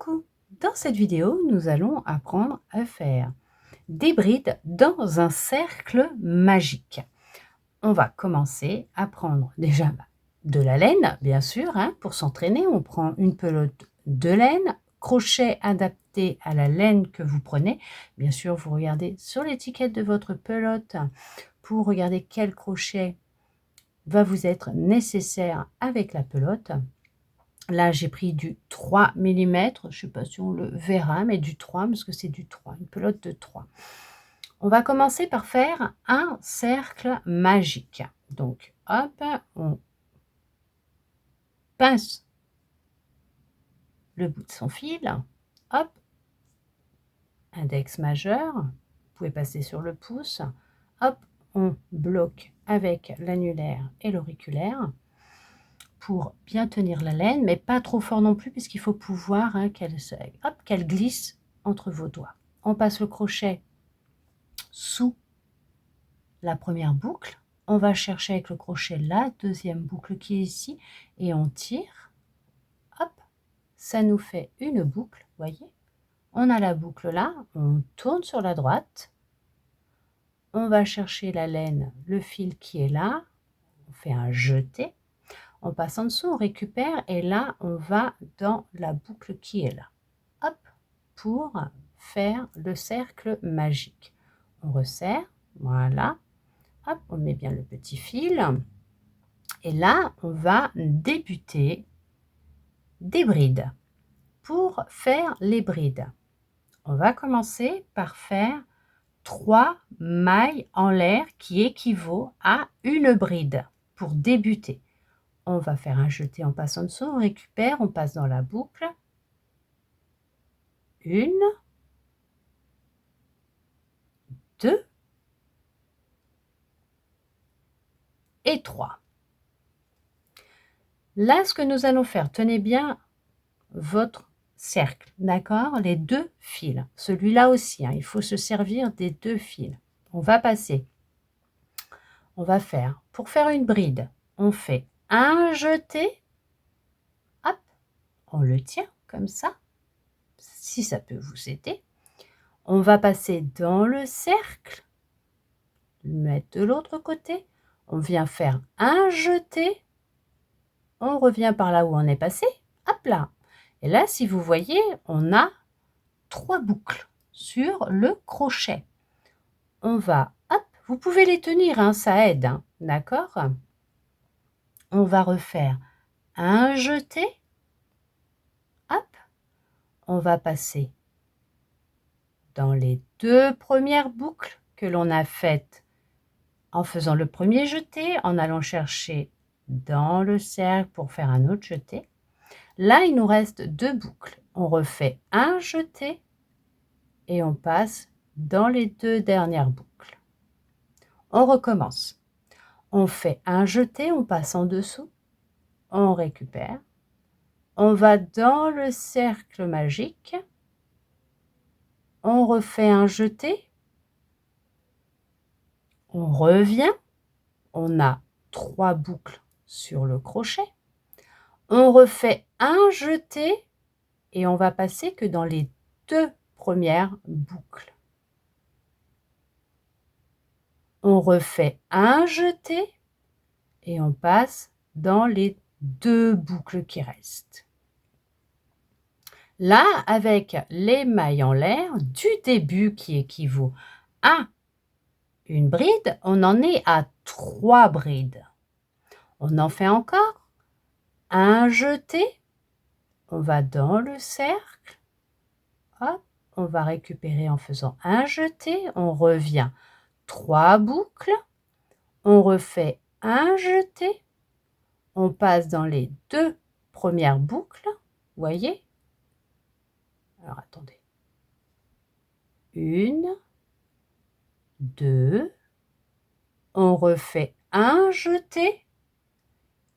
Coucou! Dans cette vidéo, nous allons apprendre à faire des brides dans un cercle magique. On va commencer à prendre déjà de la laine, bien sûr, hein, pour s'entraîner. On prend une pelote de laine, crochet adapté à la laine que vous prenez. Bien sûr, vous regardez sur l'étiquette de votre pelote pour regarder quel crochet va vous être nécessaire avec la pelote. Là, j'ai pris du 3 mm, je ne sais pas si on le verra, mais du 3 parce que c'est du 3, une pelote de 3. On va commencer par faire un cercle magique. Donc, hop, on pince le bout de son fil, hop, index majeur, vous pouvez passer sur le pouce, hop, on bloque avec l'annulaire et l'auriculaire pour bien tenir la laine, mais pas trop fort non plus, puisqu'il faut pouvoir qu'elle glisse entre vos doigts. On passe le crochet sous la première boucle. On va chercher avec le crochet la deuxième boucle qui est ici et on tire. Hop, ça nous fait une boucle, voyez. On a la boucle là, on tourne sur la droite. On va chercher la laine, le fil qui est là. On fait un jeté. On passe en dessous, on récupère et là, on va dans la boucle qui est là. Hop, pour faire le cercle magique. On resserre, voilà. Hop, on met bien le petit fil. Et là, on va débuter des brides. Pour faire les brides, on va commencer par faire 3 mailles en l'air qui équivaut à une bride pour débuter. On va faire un jeté en passant dessous, on récupère, on passe dans la boucle. 1, 2 et 3. Là, ce que nous allons faire, tenez bien votre cercle, d'accord? Les 2 fils. Celui-là aussi, hein, il faut se servir des 2 fils. On va passer. On va faire, pour faire une bride, on fait un jeté. Hop, on le tient comme ça, si ça peut vous aider. On va passer dans le cercle, le mettre de l'autre côté. On vient faire un jeté. On revient par là où on est passé. Hop là. Et là, si vous voyez, on a 3 boucles sur le crochet. On va, hop, vous pouvez les tenir, hein, ça aide, hein, d'accord? On va refaire un jeté. Hop, on va passer dans les 2 premières boucles que l'on a faites en faisant le premier jeté, en allant chercher dans le cercle pour faire un autre jeté. Là, il nous reste 2 boucles. On refait un jeté et on passe dans les 2 dernières boucles. On recommence. On fait un jeté, on passe en dessous, on récupère. On va dans le cercle magique. On refait un jeté. On revient. On a 3 boucles sur le crochet. On refait un jeté et on va passer que dans les 2 premières boucles. On refait un jeté et on passe dans les 2 boucles qui restent. Là, avec les mailles en l'air du début qui équivaut à une bride, on en est à 3 brides. On en fait encore un jeté. On va dans le cercle. Hop, on va récupérer en faisant un jeté. On revient 3 boucles. On refait un jeté. On passe dans les 2 premières boucles. Voyez? Alors, attendez. 1, 2. On refait un jeté.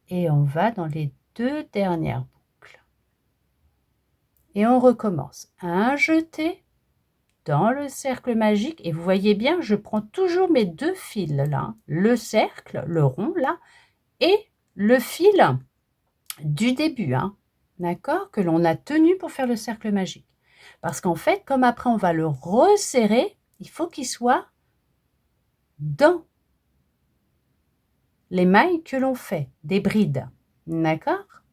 Et on va dans les 2 dernières boucles. Et on recommence. Un jeté dans le cercle magique. Et vous voyez bien, je prends toujours mes 2 fils là. Le cercle, le rond là. Et le fil du début. Hein. d'accord, que l'on a tenu pour faire le cercle magique. Parce qu'en fait, comme après on va le resserrer, il faut qu'il soit dans les mailles que l'on fait, des brides, d'accord?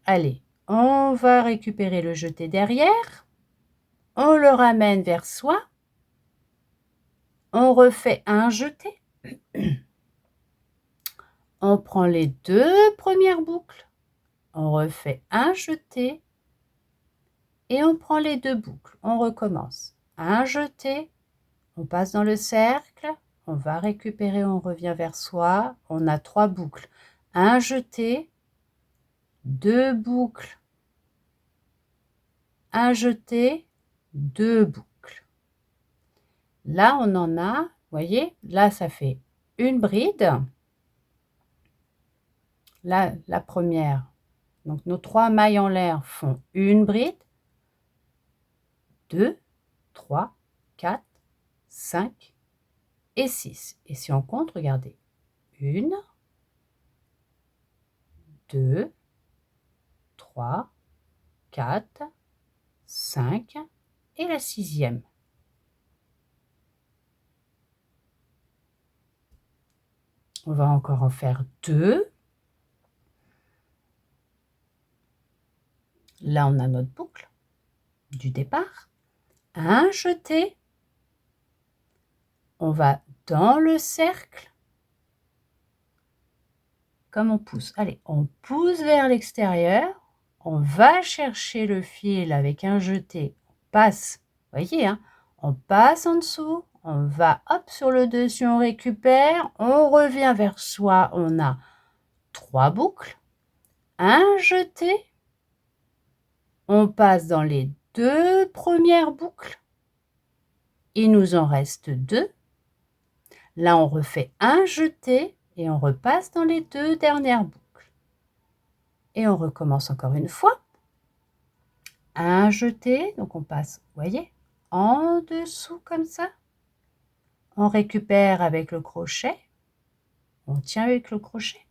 Allez, on va récupérer le jeté derrière, on le ramène vers soi, on refait un jeté, on prend les 2 premières boucles, on refait un jeté et on prend les 2 boucles. On recommence. Un jeté, on passe dans le cercle, on va récupérer, on revient vers soi, on a 3 boucles. Un jeté, 2 boucles, un jeté, 2 boucles. Là, on en a, vous voyez, là, ça fait une bride. Là, la première, donc nos 3 mailles en l'air font une bride. 2, 3, 4, 5 et 6. Et si on compte, regardez. 1, 2, 3, 4, 5 et la 6e. On va encore en faire 2. Là, on a notre boucle du départ. Un jeté. On va dans le cercle. Comme on pousse. Allez, on pousse vers l'extérieur. On va chercher le fil avec un jeté. On passe, voyez, hein, on passe en dessous. On va, hop, sur le dessus, on récupère. On revient vers soi. On a 3 boucles. Un jeté. On passe dans les 2 premières boucles. Il nous en reste 2. Là, on refait un jeté et on repasse dans les 2 dernières boucles. Et on recommence encore une fois. Un jeté, donc on passe, vous voyez, en dessous comme ça. On récupère avec le crochet. On tient avec le crochet.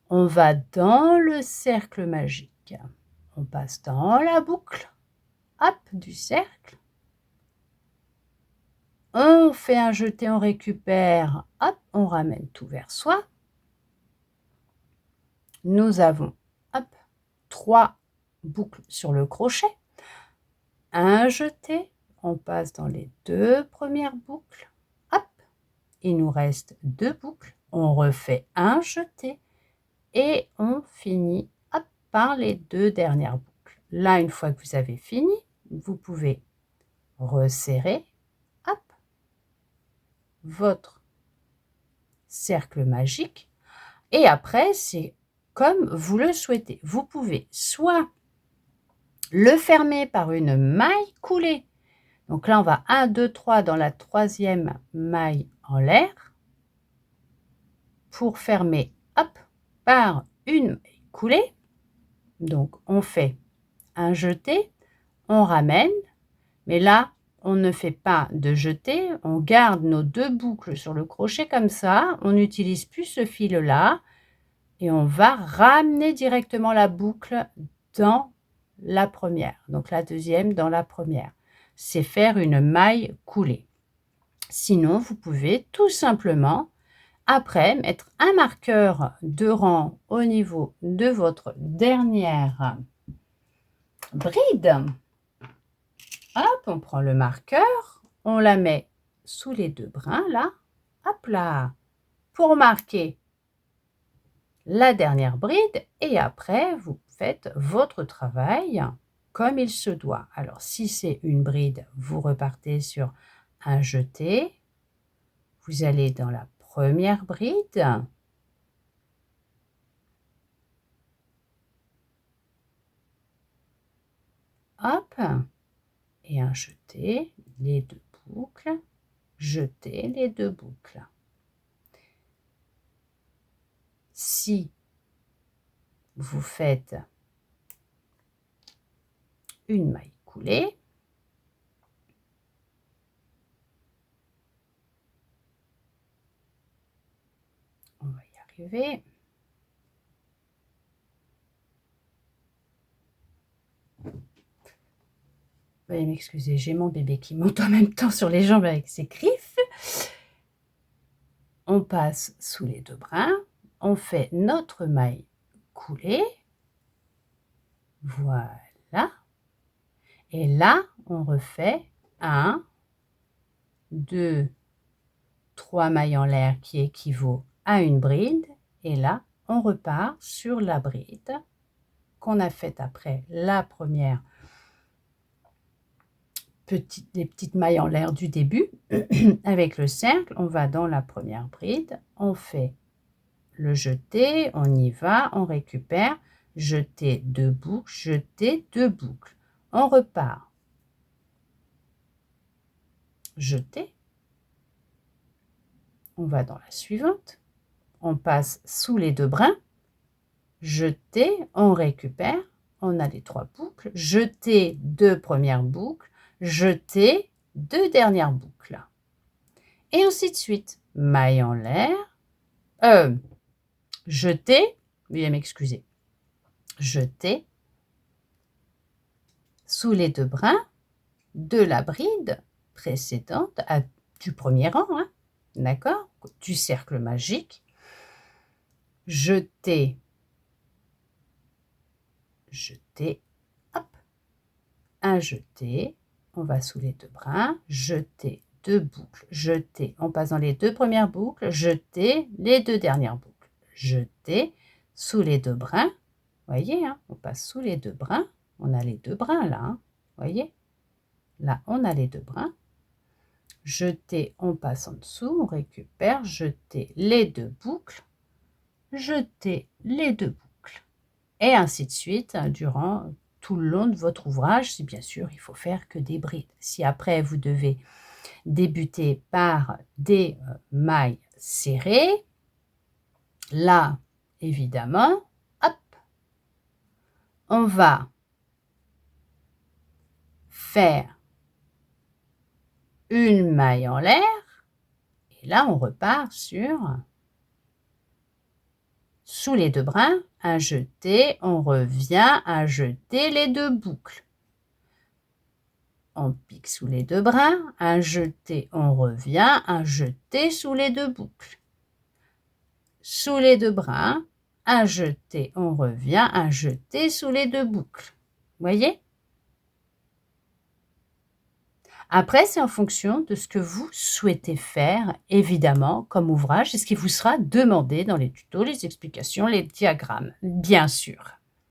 On va dans le cercle magique. On passe dans la boucle, hop, du cercle. On fait un jeté, on récupère, hop, on ramène tout vers soi. Nous avons, hop, 3 boucles sur le crochet. Un jeté, on passe dans les 2 premières boucles, hop, il nous reste 2 boucles. On refait un jeté et on finit, hop, par les 2 dernières boucles. Là, une fois que vous avez fini, vous pouvez resserrer, hop, votre cercle magique. Et après, c'est comme vous le souhaitez. Vous pouvez soit le fermer par une maille coulée. Donc là, on va 1, 2, 3 dans la 3e maille en l'air pour fermer, hop, par une maille coulée. Donc, on fait un jeté, on ramène, mais là, on ne fait pas de jeté, on garde nos 2 boucles sur le crochet comme ça, on n'utilise plus ce fil-là, et on va ramener directement la boucle dans la première, donc la deuxième dans la première. C'est faire une maille coulée. Sinon, vous pouvez tout simplement, après, mettre un marqueur de rang au niveau de votre dernière bride. Hop, on prend le marqueur, on la met sous les 2 brins, là, hop là, pour marquer la dernière bride et après vous faites votre travail comme il se doit. Alors si c'est une bride, vous repartez sur un jeté, vous allez dans la première bride, hop, et un jeté, les 2 boucles, jeter les 2 boucles. Si vous faites une maille coulée, on va y arriver. veuillez m'excuser, j'ai mon bébé qui monte en même temps sur les jambes avec ses griffes. On passe sous les 2 brins, on fait notre maille coulée. Voilà. Et là, on refait 1, 2, 3 mailles en l'air qui équivaut à une bride. Et là, on repart sur la bride qu'on a faite après la première des petites mailles en l'air du début. Avec le cercle, on va dans la première bride, on fait le jeté, on y va, on récupère, jeter 2 boucles, jeter 2 boucles. On repart. Jeter. On va dans la suivante. On passe sous les 2 brins. Jeter, on récupère. On a les 3 boucles. Jeter 2 premières boucles. Jeter 2 dernières boucles. Et ainsi de suite. Maille en l'air. Jeter. Veuillez m'excuser. Jeter. Sous les 2 brins de la bride précédente, du premier rang, hein, d'accord, du cercle magique. Jeter, jeter, hop, un jeté, on va sous les 2 brins, jeter 2 boucles, jeter, on passe dans les 2 premières boucles, jeter les 2 dernières boucles, jeter sous les 2 brins, voyez, hein, on passe sous les 2 brins, on a les 2 brins là, hein, voyez, là on a les 2 brins, jeter, on passe en dessous, on récupère, jeter les 2 boucles, jeter les 2 boucles, et ainsi de suite durant tout le long de votre ouvrage, si bien sûr il faut faire que des brides. Si après vous devez débuter par des mailles serrées, là évidemment, hop, on va faire une maille en l'air, et là on repart sur sous les 2 brins, un jeté, on revient à jeter les 2 boucles. On pique sous les 2 brins, un jeté, on revient, un jeté sous les 2 boucles. Sous les 2 brins, un jeté, on revient, un jeté sous les 2 boucles. Voyez? Après, c'est en fonction de ce que vous souhaitez faire, évidemment, comme ouvrage, et ce qui vous sera demandé dans les tutos, les explications, les diagrammes, bien sûr.